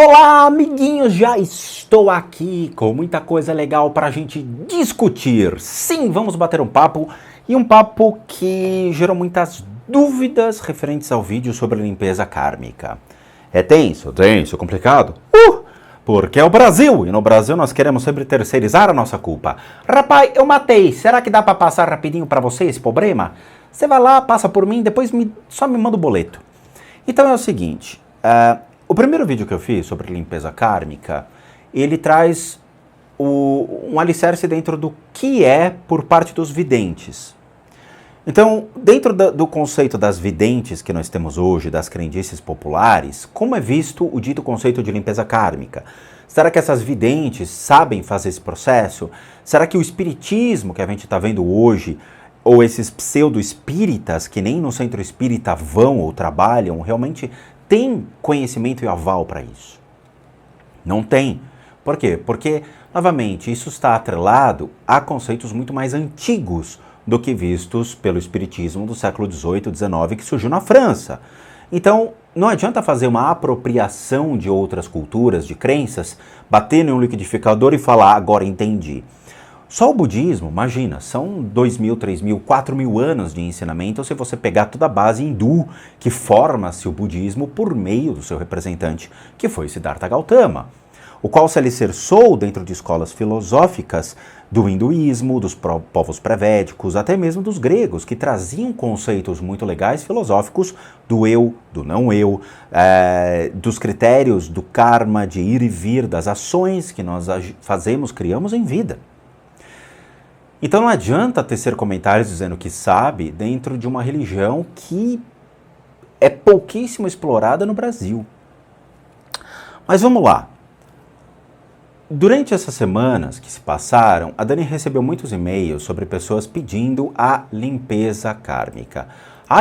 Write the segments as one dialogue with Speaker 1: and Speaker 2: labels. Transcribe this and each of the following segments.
Speaker 1: Olá, amiguinhos! Já estou aqui com muita coisa legal para a gente discutir. Sim, vamos bater um papo, e um papo que gerou muitas dúvidas referentes ao vídeo sobre limpeza kármica. É tenso, complicado? Porque é o Brasil, e no Brasil nós queremos sempre terceirizar a nossa culpa. Rapaz, eu matei, será que dá para passar rapidinho para você esse problema? Você vai lá, passa por mim, depois só me manda o boleto. Então é o seguinte, o primeiro vídeo que eu fiz sobre limpeza kármica, ele traz um alicerce dentro do que é por parte dos videntes. Então, dentro do conceito das videntes que nós temos hoje, das crendices populares, como é visto o dito conceito de limpeza kármica? Será que essas videntes sabem fazer esse processo? Será que o espiritismo que a gente está vendo hoje, ou esses pseudo-espíritas que nem no centro espírita vão ou trabalham, realmente tem conhecimento e aval para isso? Não tem. Por quê? Porque, novamente, isso está atrelado a conceitos muito mais antigos do que vistos pelo espiritismo do século XVIII e XIX, que surgiu na França. Então, não adianta fazer uma apropriação de outras culturas, de crenças, bater em um liquidificador e falar, agora entendi. Só o budismo, imagina, são 2.000, 3.000, 4.000 anos de ensinamento se você pegar toda a base hindu que forma-se o budismo por meio do seu representante, que foi Siddhartha Gautama, o qual se alicerçou dentro de escolas filosóficas do hinduísmo, dos povos pré-védicos, até mesmo dos gregos, que traziam conceitos muito legais filosóficos do eu, do não eu, dos critérios do karma, de ir e vir, das ações que nós fazemos, criamos em vida. Então não adianta tecer comentários dizendo que sabe dentro de uma religião que é pouquíssimo explorada no Brasil. Mas vamos lá. Durante essas semanas que se passaram, a Dani recebeu muitos e-mails sobre pessoas pedindo a limpeza kármica.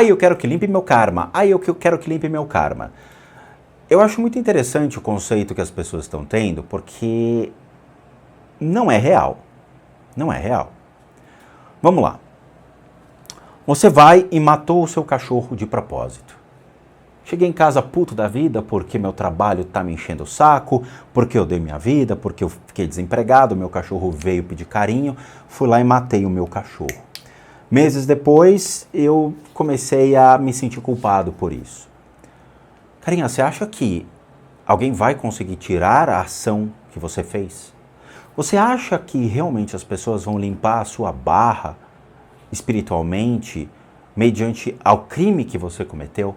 Speaker 1: Eu quero que limpe meu karma. Eu quero que limpe meu karma. Eu acho muito interessante o conceito que as pessoas estão tendo, porque não é real. Não é real. Vamos lá. Você vai e matou o seu cachorro de propósito. Cheguei em casa puto da vida porque meu trabalho tá me enchendo o saco, porque eu dei minha vida, porque eu fiquei desempregado, meu cachorro veio pedir carinho, fui lá e matei o meu cachorro. Meses depois, eu comecei a me sentir culpado por isso. Carinha, você acha que alguém vai conseguir tirar a ação que você fez? Você acha que realmente as pessoas vão limpar a sua barra espiritualmente mediante ao crime que você cometeu?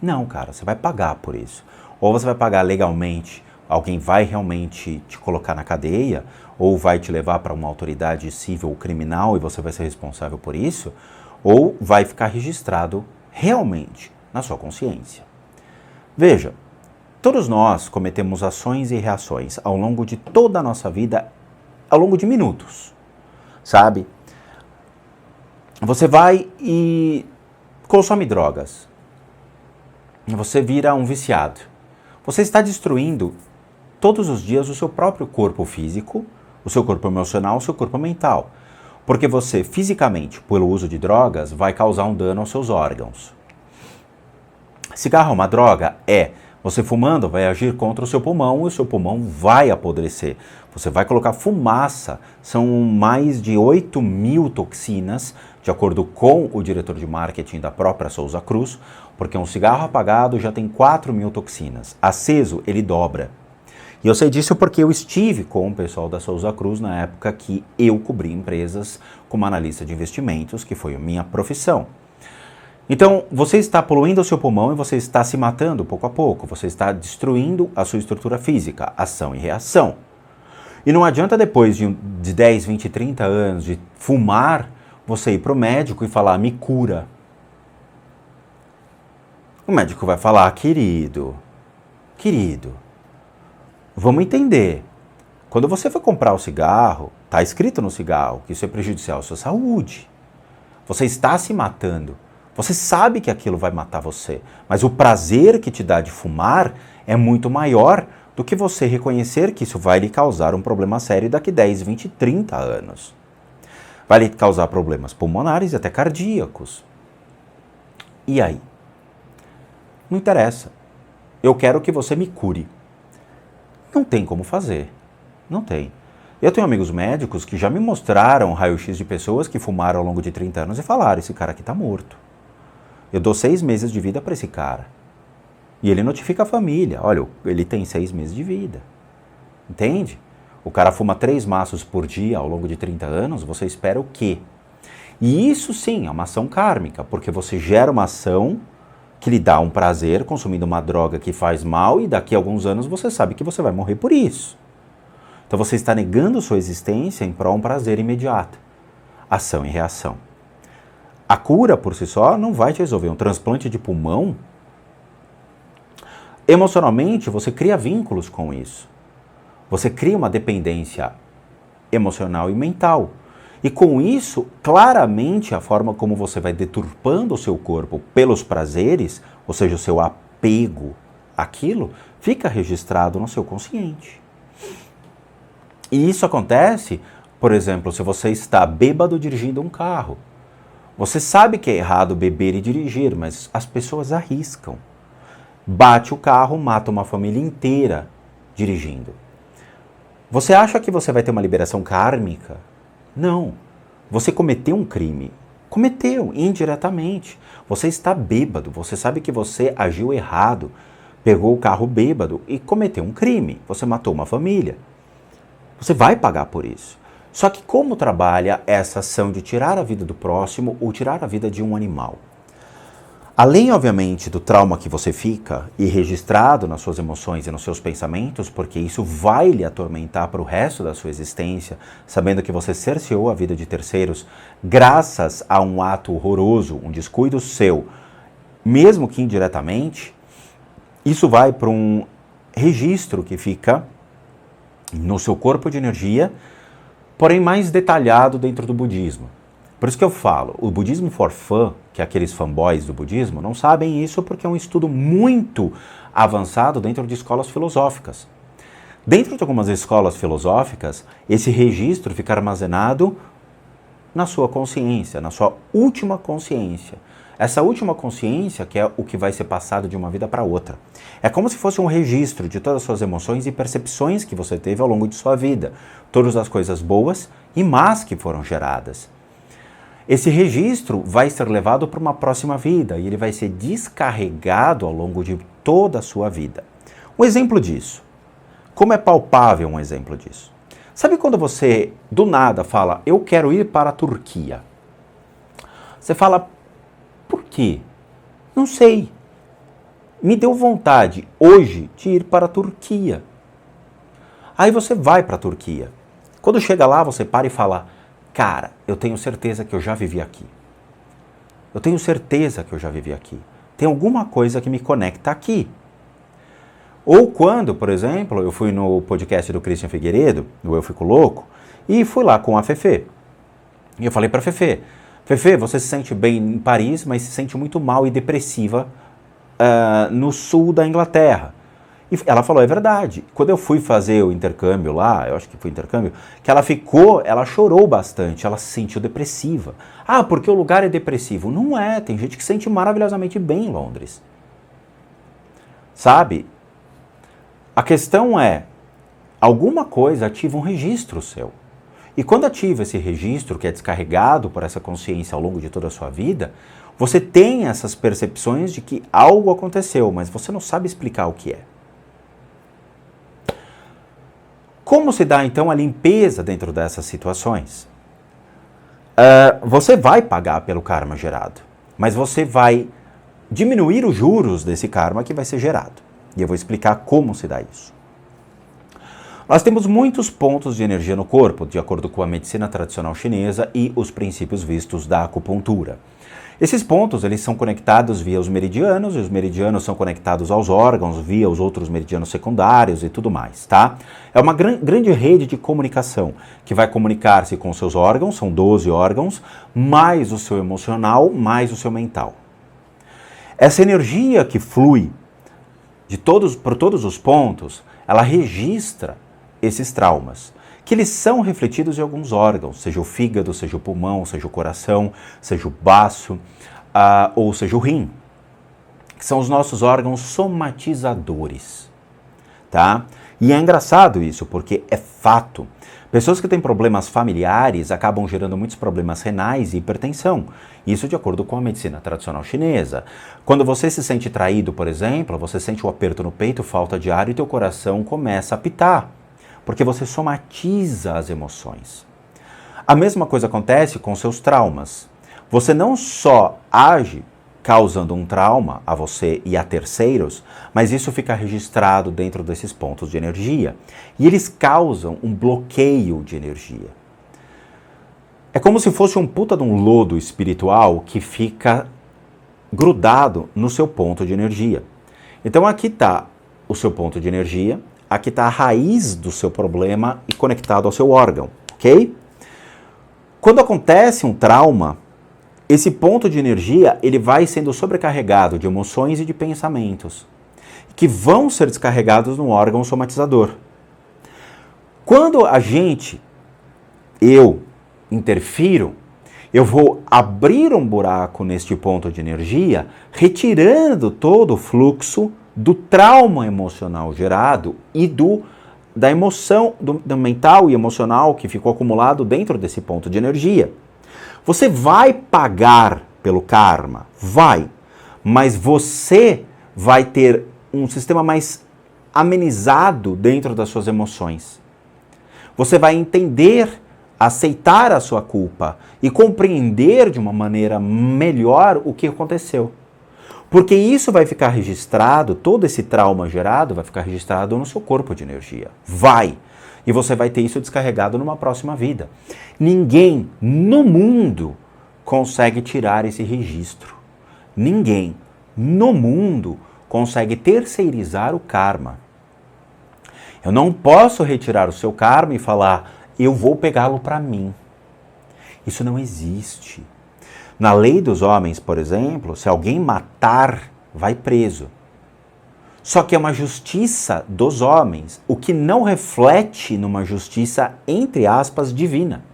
Speaker 1: Não, cara, você vai pagar por isso. Ou você vai pagar legalmente, alguém vai realmente te colocar na cadeia, ou vai te levar para uma autoridade civil ou criminal e você vai ser responsável por isso, ou vai ficar registrado realmente na sua consciência. Veja, todos nós cometemos ações e reações ao longo de toda a nossa vida, ao longo de minutos, sabe? Você vai e consome drogas. Você vira um viciado. Você está destruindo todos os dias o seu próprio corpo físico, o seu corpo emocional, o seu corpo mental. Porque você, fisicamente, pelo uso de drogas, vai causar um dano aos seus órgãos. Cigarro é uma droga? É. Você fumando vai agir contra o seu pulmão e o seu pulmão vai apodrecer. Você vai colocar fumaça. São mais de 8.000 toxinas, de acordo com o diretor de marketing da própria Souza Cruz, porque um cigarro apagado já tem 4.000 toxinas. Aceso, ele dobra. E eu sei disso porque eu estive com o pessoal da Souza Cruz na época que eu cobri empresas como analista de investimentos, que foi a minha profissão. Então, você está poluindo o seu pulmão e você está se matando pouco a pouco. Você está destruindo a sua estrutura física, ação e reação. E não adianta depois de 10, 20, 30 anos de fumar, você ir para o médico e falar, me cura. O médico vai falar, querido, vamos entender. Quando você for comprar o cigarro, está escrito no cigarro que isso é prejudicial à sua saúde. Você está se matando. Você sabe que aquilo vai matar você, mas o prazer que te dá de fumar é muito maior do que você reconhecer que isso vai lhe causar um problema sério daqui 10, 20, 30 anos. Vai lhe causar problemas pulmonares e até cardíacos. E aí? Não interessa. Eu quero que você me cure. Não tem como fazer. Não tem. Eu tenho amigos médicos que já me mostraram raio-x de pessoas que fumaram ao longo de 30 anos e falaram, esse cara aqui está morto. Eu dou 6 meses de vida para esse cara. E ele notifica a família, olha, ele tem 6 meses de vida. Entende? O cara fuma 3 maços por dia ao longo de 30 anos, você espera o quê? E isso sim é uma ação kármica, porque você gera uma ação que lhe dá um prazer consumindo uma droga que faz mal e daqui a alguns anos você sabe que você vai morrer por isso. Então você está negando sua existência em prol de um prazer imediato. Ação e reação. A cura por si só não vai te resolver. Um transplante de pulmão, emocionalmente você cria vínculos com isso. Você cria uma dependência emocional e mental. E com isso, claramente, a forma como você vai deturpando o seu corpo pelos prazeres, ou seja, o seu apego àquilo, fica registrado no seu consciente. E isso acontece, por exemplo, se você está bêbado dirigindo um carro. Você sabe que é errado beber e dirigir, mas as pessoas arriscam. Bate o carro, mata uma família inteira dirigindo. Você acha que você vai ter uma liberação kármica? Não. Você cometeu um crime. Cometeu, indiretamente. Você está bêbado, você sabe que você agiu errado, pegou o carro bêbado e cometeu um crime. Você matou uma família. Você vai pagar por isso. Só que como trabalha essa ação de tirar a vida do próximo ou tirar a vida de um animal? Além, obviamente, do trauma que você fica e registrado nas suas emoções e nos seus pensamentos, porque isso vai lhe atormentar para o resto da sua existência, sabendo que você cerceou a vida de terceiros graças a um ato horroroso, um descuido seu, mesmo que indiretamente, isso vai para um registro que fica no seu corpo de energia, porém mais detalhado dentro do budismo. Por isso que eu falo, o budismo for fun, que é aqueles fanboys do budismo, não sabem isso porque é um estudo muito avançado dentro de escolas filosóficas. Dentro de algumas escolas filosóficas, esse registro fica armazenado na sua consciência, na sua última consciência. Essa última consciência que é o que vai ser passado de uma vida para outra. É como se fosse um registro de todas as suas emoções e percepções que você teve ao longo de sua vida. Todas as coisas boas e más que foram geradas. Esse registro vai ser levado para uma próxima vida e ele vai ser descarregado ao longo de toda a sua vida. Um exemplo disso. Como é palpável um exemplo disso? Sabe quando você, do nada, fala, eu quero ir para a Turquia? Você fala, por quê? Não sei. Me deu vontade, hoje, de ir para a Turquia. Aí você vai para a Turquia. Quando chega lá, você para e fala, cara, eu tenho certeza que eu já vivi aqui. Eu tenho certeza que eu já vivi aqui. Tem alguma coisa que me conecta aqui. Ou quando, por exemplo, eu fui no podcast do Christian Figueiredo, do Eu Fico Louco, e fui lá com a Fefe. E eu falei para a Fefe, Fefe, você se sente bem em Paris, mas se sente muito mal e depressiva no sul da Inglaterra. E ela falou, é verdade. Quando eu fui fazer o intercâmbio lá, eu acho que foi intercâmbio, que ela chorou bastante, ela se sentiu depressiva. Ah, porque o lugar é depressivo. Não é, tem gente que se sente maravilhosamente bem em Londres. Sabe? A questão é, alguma coisa ativa um registro seu. E quando ativa esse registro, que é descarregado por essa consciência ao longo de toda a sua vida, você tem essas percepções de que algo aconteceu, mas você não sabe explicar o que é. Como se dá, então, a limpeza dentro dessas situações? Você vai pagar pelo karma gerado, mas você vai diminuir os juros desse karma que vai ser gerado. E eu vou explicar como se dá isso. Nós temos muitos pontos de energia no corpo, de acordo com a medicina tradicional chinesa e os princípios vistos da acupuntura. Esses pontos, eles são conectados via os meridianos, e os meridianos são conectados aos órgãos via os outros meridianos secundários e tudo mais, tá? É uma grande rede de comunicação, que vai comunicar-se com os seus órgãos, são 12 órgãos, mais o seu emocional, mais o seu mental. Essa energia que flui por todos os pontos, ela registra esses traumas, que eles são refletidos em alguns órgãos, seja o fígado, seja o pulmão, seja o coração, seja o baço, ou seja o rim, que são os nossos órgãos somatizadores, tá? E é engraçado isso, porque é fato. Pessoas que têm problemas familiares acabam gerando muitos problemas renais e hipertensão. Isso de acordo com a medicina tradicional chinesa. Quando você se sente traído, por exemplo, você sente o aperto no peito, falta de ar e teu coração começa a apitar, porque você somatiza as emoções. A mesma coisa acontece com seus traumas. Você não só age causando um trauma a você e a terceiros, mas isso fica registrado dentro desses pontos de energia. E eles causam um bloqueio de energia. É como se fosse um puta de um lodo espiritual que fica grudado no seu ponto de energia. Então aqui está o seu ponto de energia, aqui está a raiz do seu problema e conectado ao seu órgão, ok? Quando acontece um trauma, esse ponto de energia ele vai sendo sobrecarregado de emoções e de pensamentos, que vão ser descarregados no órgão somatizador. Quando eu interfiro, eu vou abrir um buraco neste ponto de energia, retirando todo o fluxo do trauma emocional gerado e da emoção, do mental e emocional que ficou acumulado dentro desse ponto de energia. Você vai pagar pelo karma? Vai. Mas você vai ter um sistema mais amenizado dentro das suas emoções. Você vai entender, aceitar a sua culpa e compreender de uma maneira melhor o que aconteceu. Porque isso vai ficar registrado, todo esse trauma gerado vai ficar registrado no seu corpo de energia. Vai! E você vai ter isso descarregado numa próxima vida. Ninguém no mundo consegue tirar esse registro. Ninguém no mundo consegue terceirizar o karma. Eu não posso retirar o seu karma e falar, eu vou pegá-lo para mim. Isso não existe. Na lei dos homens, por exemplo, se alguém matar, vai preso. Só que é uma justiça dos homens, o que não reflete numa justiça, entre aspas, divina.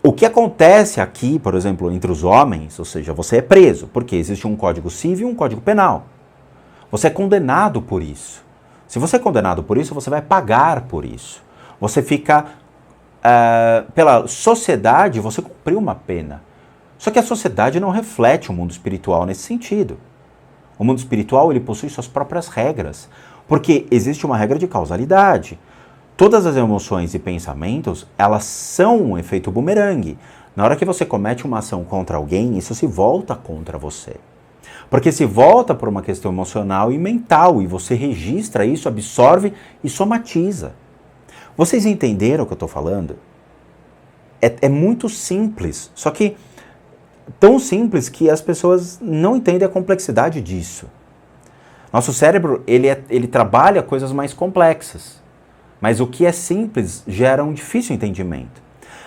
Speaker 1: O que acontece aqui, por exemplo, entre os homens, ou seja, você é preso, porque existe um código civil e um código penal. Você é condenado por isso. Se você é condenado por isso, você vai pagar por isso. Você fica, pela sociedade, você cumpriu uma pena. Só que a sociedade não reflete o mundo espiritual nesse sentido. O mundo espiritual ele possui suas próprias regras, porque existe uma regra de causalidade. Todas as emoções e pensamentos, elas são um efeito bumerangue. Na hora que você comete uma ação contra alguém, isso se volta contra você. Porque se volta por uma questão emocional e mental, e você registra isso, absorve e somatiza. Vocês entenderam o que eu estou falando? É muito simples, só que tão simples que as pessoas não entendem a complexidade disso. Nosso cérebro, ele trabalha coisas mais complexas, mas o que é simples gera um difícil entendimento.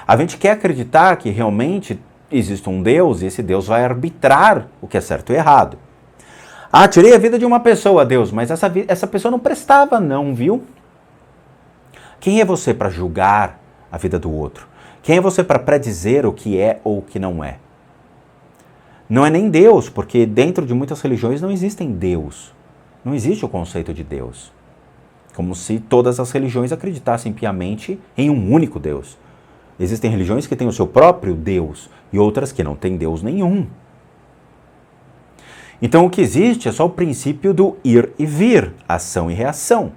Speaker 1: A gente quer acreditar que realmente existe um Deus e esse Deus vai arbitrar o que é certo e errado. Ah, tirei a vida de uma pessoa, Deus, mas essa pessoa não prestava não, viu? Quem é você para julgar a vida do outro? Quem é você para predizer o que é ou o que não é? Não é nem Deus, porque dentro de muitas religiões não existem Deus. Não existe o conceito de Deus. Como se todas as religiões acreditassem piamente em um único Deus. Existem religiões que têm o seu próprio Deus e outras que não têm Deus nenhum. Então o que existe é só o princípio do ir e vir, ação e reação.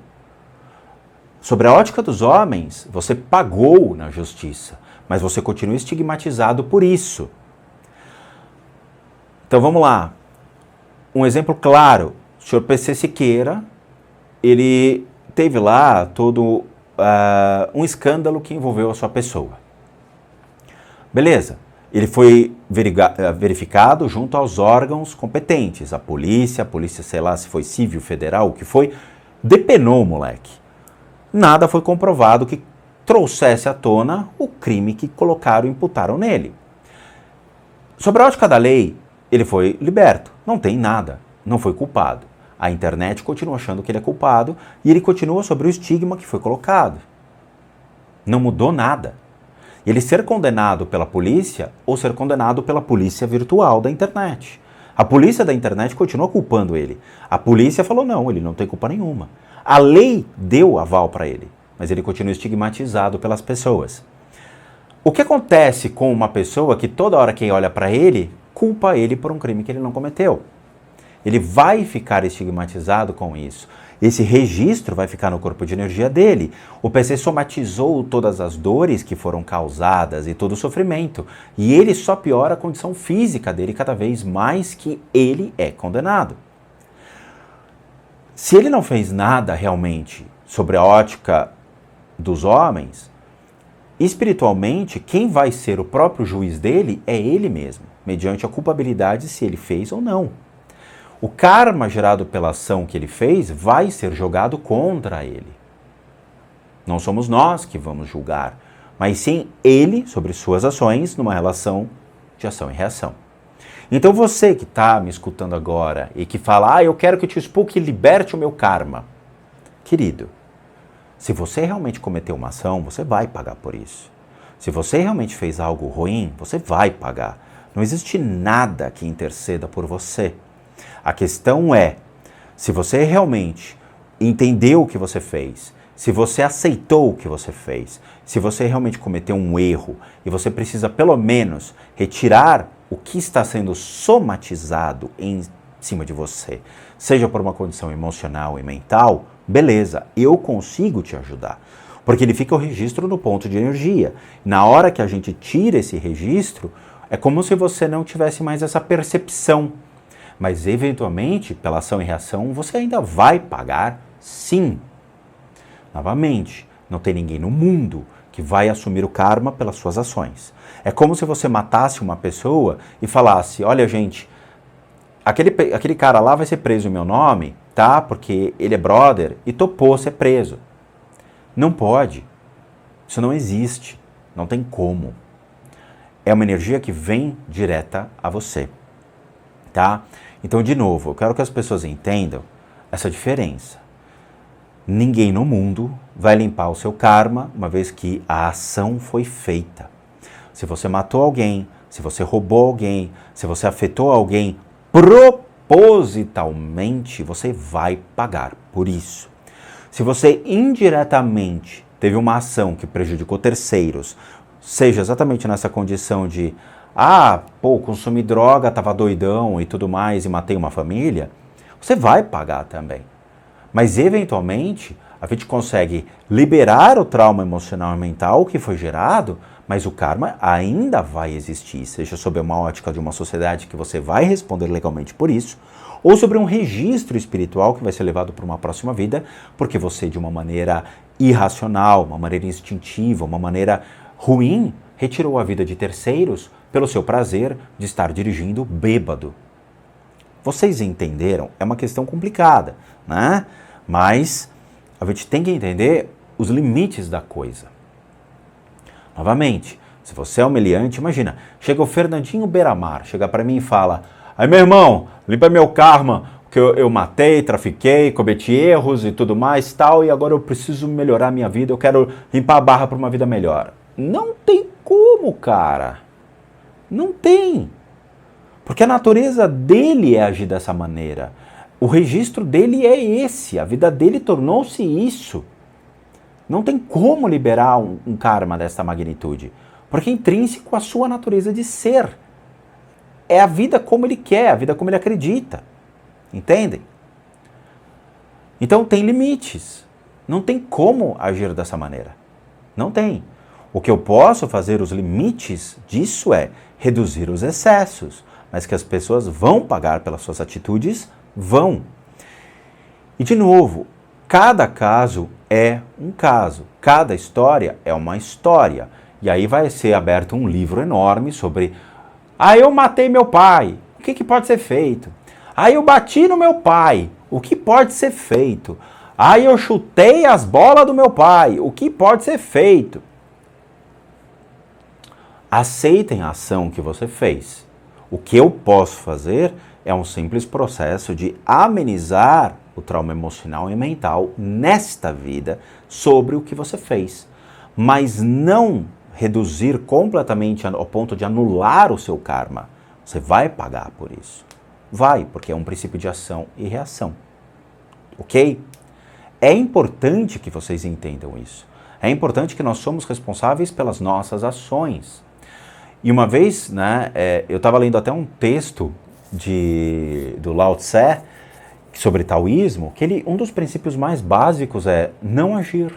Speaker 1: Sobre a ótica dos homens, você pagou na justiça, mas você continua estigmatizado por isso. Então vamos lá. Um exemplo claro. O senhor PC Siqueira, ele teve lá todo um escândalo que envolveu a sua pessoa. Beleza. Ele foi verificado junto aos órgãos competentes. A polícia, sei lá se foi civil, federal, o que foi, depenou o moleque. Nada foi comprovado que trouxesse à tona o crime que colocaram e imputaram nele. Sobre a ótica da lei, ele foi liberto. Não tem nada. Não foi culpado. A internet continua achando que ele é culpado e ele continua sobre o estigma que foi colocado. Não mudou nada. Ele ser condenado pela polícia ou ser condenado pela polícia virtual da internet. A polícia da internet continua culpando ele. A polícia falou não, ele não tem culpa nenhuma. A lei deu aval para ele, mas ele continua estigmatizado pelas pessoas. O que acontece com uma pessoa que toda hora quem olha para ele, culpa ele por um crime que ele não cometeu? Ele vai ficar estigmatizado com isso. Esse registro vai ficar no corpo de energia dele. O PC somatizou todas as dores que foram causadas e todo o sofrimento. E ele só piora a condição física dele cada vez mais que ele é condenado. Se ele não fez nada realmente sobre a ótica dos homens, espiritualmente, quem vai ser o próprio juiz dele é ele mesmo, mediante a culpabilidade se ele fez ou não. O karma gerado pela ação que ele fez vai ser jogado contra ele. Não somos nós que vamos julgar, mas sim ele sobre suas ações numa relação de ação e reação. Então você que está me escutando agora e que fala, eu quero que o Tio Spook liberte o meu karma. Querido, se você realmente cometeu uma ação, você vai pagar por isso. Se você realmente fez algo ruim, você vai pagar. Não existe nada que interceda por você. A questão é, se você realmente entendeu o que você fez, se você aceitou o que você fez, se você realmente cometeu um erro e você precisa pelo menos retirar o que está sendo somatizado em cima de você, seja por uma condição emocional e mental, beleza, eu consigo te ajudar. Porque ele fica o registro no ponto de energia. Na hora que a gente tira esse registro, é como se você não tivesse mais essa percepção. Mas, eventualmente, pela ação e reação, você ainda vai pagar, sim. Novamente, não tem ninguém no mundo que vai assumir o karma pelas suas ações. É como se você matasse uma pessoa e falasse, olha, gente, aquele cara lá vai ser preso em meu nome, tá? Porque ele é brother e topou ser preso. Não pode. Isso não existe. Não tem como. É uma energia que vem direta a você. Tá? Então, de novo, eu quero que as pessoas entendam essa diferença. Ninguém no mundo vai limpar o seu karma, uma vez que a ação foi feita. Se você matou alguém, se você roubou alguém, se você afetou alguém propositalmente, você vai pagar por isso. Se você indiretamente teve uma ação que prejudicou terceiros, seja exatamente nessa condição de consumi droga, tava doidão e tudo mais e matei uma família, você vai pagar também. Mas, eventualmente, a gente consegue liberar o trauma emocional e mental que foi gerado, mas o karma ainda vai existir, seja sob uma ótica de uma sociedade que você vai responder legalmente por isso, ou sobre um registro espiritual que vai ser levado para uma próxima vida, porque você, de uma maneira irracional, uma maneira instintiva, uma maneira ruim, retirou a vida de terceiros pelo seu prazer de estar dirigindo bêbado. Vocês entenderam? É uma questão complicada, né? Mas a gente tem que entender os limites da coisa. Novamente, se você é humilhante, imagina, chega o Fernandinho Beiramar, chega para mim e fala, aí meu irmão, limpa meu karma, que eu matei, trafiquei, cometi erros e tudo mais, tal, e agora eu preciso melhorar minha vida, eu quero limpar a barra para uma vida melhor. Não tem como, cara. Não tem. Porque a natureza dele é agir dessa maneira. O registro dele é esse. A vida dele tornou-se isso. Não tem como liberar um karma dessa magnitude. Porque é intrínseco à sua natureza de ser. É a vida como ele quer, a vida como ele acredita. Entendem? Então tem limites. Não tem como agir dessa maneira. Não tem. O que eu posso fazer, os limites disso é reduzir os excessos, mas que as pessoas vão pagar pelas suas atitudes, vão. E de novo, cada caso é um caso, cada história é uma história. E aí vai ser aberto um livro enorme sobre eu matei meu pai, o que pode ser feito? Eu bati no meu pai, o que pode ser feito? Eu chutei as bolas do meu pai, o que pode ser feito? Aceitem a ação que você fez. O que eu posso fazer é um simples processo de amenizar o trauma emocional e mental nesta vida sobre o que você fez. Mas não reduzir completamente ao ponto de anular o seu karma. Você vai pagar por isso. Vai, porque é um princípio de ação e reação. Ok? é importante que vocês entendam isso. É importante que nós somos responsáveis pelas nossas ações. E uma vez, né, eu estava lendo até um texto do Lao Tse sobre taoísmo, que um dos princípios mais básicos é não agir.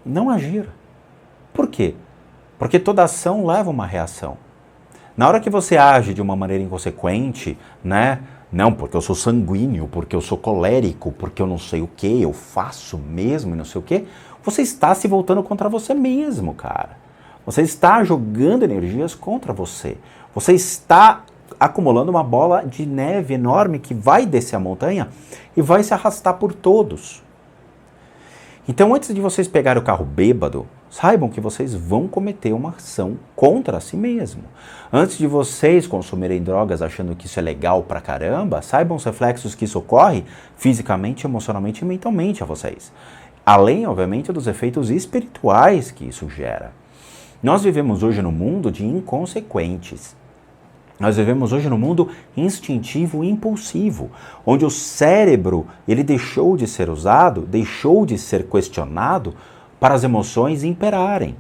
Speaker 1: Não agir. Por quê? Porque toda ação leva uma reação. Na hora que você age de uma maneira inconsequente, né? Não, porque eu sou sanguíneo, porque eu sou colérico, porque eu não sei o que, eu faço mesmo e não sei o que, você está se voltando contra você mesmo, cara. Você está jogando energias contra você. Você está acumulando uma bola de neve enorme que vai descer a montanha e vai se arrastar por todos. Então, antes de vocês pegarem o carro bêbado, saibam que vocês vão cometer uma ação contra si mesmo. Antes de vocês consumirem drogas achando que isso é legal pra caramba, saibam os reflexos que isso ocorre fisicamente, emocionalmente e mentalmente a vocês. Além, obviamente, dos efeitos espirituais que isso gera. Nós vivemos hoje num mundo de inconsequentes. Nós vivemos hoje num mundo instintivo e impulsivo, onde o cérebro ele deixou de ser usado, deixou de ser questionado para as emoções imperarem.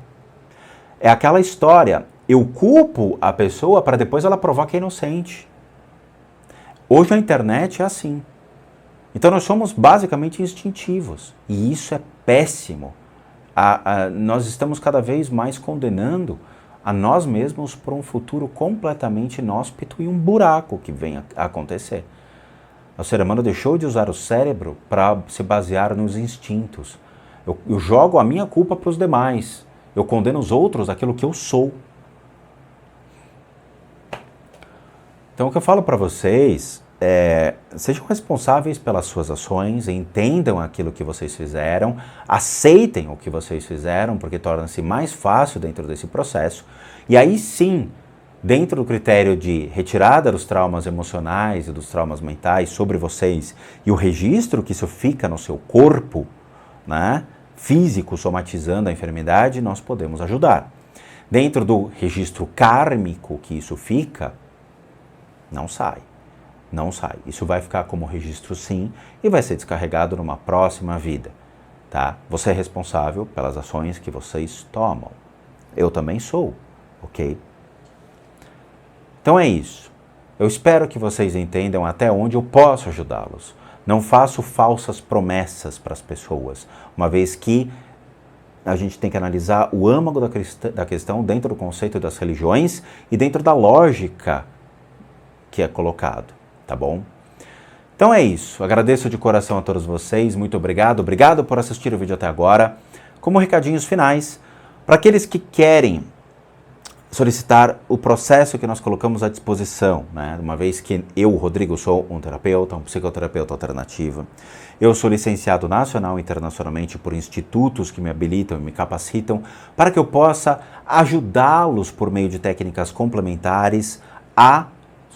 Speaker 1: É aquela história, eu culpo a pessoa para depois ela provar que é inocente. Hoje a internet é assim. Então nós somos basicamente instintivos, e isso é péssimo. Nós estamos cada vez mais condenando a nós mesmos por um futuro completamente inóspito e um buraco que vem a acontecer. O ser humano deixou de usar o cérebro para se basear nos instintos. Eu jogo a minha culpa para os demais. Eu condeno os outros daquilo que eu sou. Então o que eu falo para vocês sejam responsáveis pelas suas ações, entendam aquilo que vocês fizeram, aceitem o que vocês fizeram, porque torna-se mais fácil dentro desse processo. E aí sim, dentro do critério de retirada dos traumas emocionais e dos traumas mentais sobre vocês e o registro que isso fica no seu corpo, né, físico, somatizando a enfermidade, nós podemos ajudar. Dentro do registro kármico que isso fica, não sai. Não sai. Isso vai ficar como registro sim e vai ser descarregado numa próxima vida. Tá? Você é responsável pelas ações que vocês tomam. Eu também sou, ok? Então é isso. Eu espero que vocês entendam até onde eu posso ajudá-los. Não faço falsas promessas para as pessoas, uma vez que a gente tem que analisar o âmago da questão dentro do conceito das religiões e dentro da lógica que é colocado. Tá bom? Então é isso. Agradeço de coração a todos vocês. Muito obrigado. Obrigado por assistir o vídeo até agora. Como recadinhos finais, para aqueles que querem solicitar o processo que nós colocamos à disposição, né? Uma vez que eu, Rodrigo, sou um terapeuta, um psicoterapeuta alternativo. Eu sou licenciado nacional e internacionalmente por institutos que me habilitam e me capacitam para que eu possa ajudá-los por meio de técnicas complementares a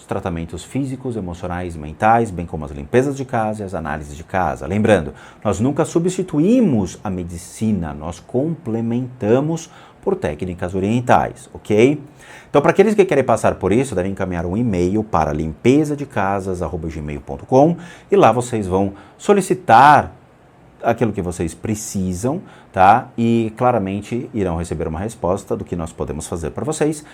Speaker 1: tratamentos físicos, emocionais, mentais, bem como as limpezas de casa e as análises de casa. Lembrando, nós nunca substituímos a medicina, nós complementamos por técnicas orientais, ok? Então, para aqueles que querem passar por isso, devem encaminhar um e-mail para limpesadecasas@gmail.com e lá vocês vão solicitar aquilo que vocês precisam, tá? E claramente irão receber uma resposta do que nós podemos fazer para vocês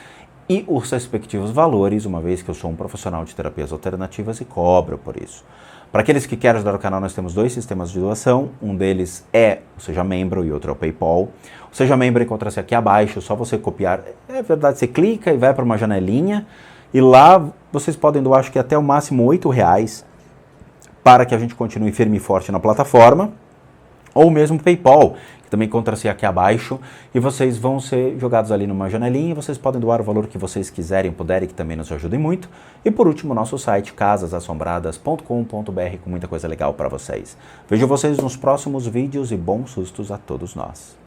Speaker 1: e os respectivos valores, uma vez que eu sou um profissional de terapias alternativas e cobro por isso. Para aqueles que querem ajudar o canal, nós temos 2 sistemas de doação. Um deles é o Seja Membro e outro é o PayPal. O Seja Membro encontra-se aqui abaixo, só você copiar. É verdade, você clica e vai para uma janelinha e lá vocês podem doar, acho que até o máximo R$8 para que a gente continue firme e forte na plataforma. Ou mesmo PayPal, que também encontra-se aqui abaixo, e vocês vão ser jogados ali numa janelinha e vocês podem doar o valor que vocês quiserem, puderem, que também nos ajudem muito. E por último, nosso site casasassombradas.com.br com muita coisa legal para vocês. Vejo vocês nos próximos vídeos e bons sustos a todos nós.